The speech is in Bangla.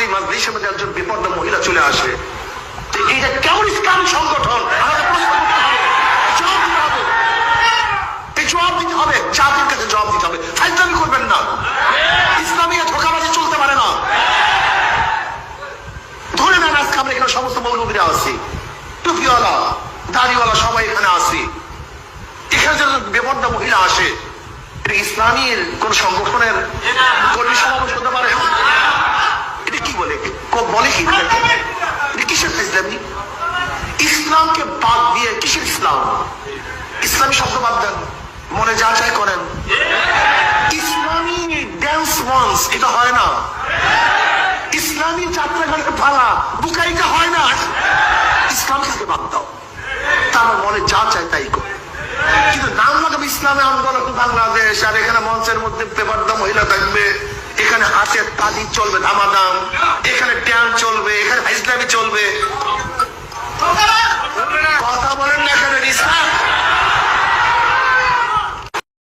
যদি মাজলিসের মধ্যে একজন বিপর্দা মহিলা চলে আসে, এইটা কেমন ইসলামী সংগঠন? আমাদের প্রশ্ন করতে হবে, জবাব দিতে হবে, এই জবাব দিতে হবে, জাতির কাছে জবাব দিতে হবে। ফাইজলামি করবেন না, ইসলামী ধোঁকাবাজি চলতে পারে না। ধরে নেন আজকে আমরা এখানে সমস্ত মৌলবীরা আছি, টুপিওয়ালা দাড়িওয়ালা সবাই এখানে আছি, এখানে যদি বেপর্দা মহিলা আসে, এটা ইসলামীর কোন সংগঠনের কর্মী সমাবেশ হতে পারে? এটা কি বলে বলে কি এটা কিসের ইসলামী? ইসলামকে বাদ দিয়ে কিসের ইসলাম? ইসলামী শব্দ বাদ দেন, মনে যা চাই করেন। ইসলামী ড্যান্স মঞ্চ এটা হয় না, ইসলামী যাত্রাঘাটের পালা বুকাইটা হয় না। ইসলামকে বাদ দাও, তার মনে যা চায় তাই কর। কিন্তু নাম লাগাবে ইসলামী আন্দোলন বাংলাদেশ, আর এখানে মঞ্চের মধ্যে বেপর্দা মহিলা থাকবে, এখানে হাতের তালি চলবে ধামাধাম, এখানে ড্যান্স চলবে, এখানে ইসলামী চলবে।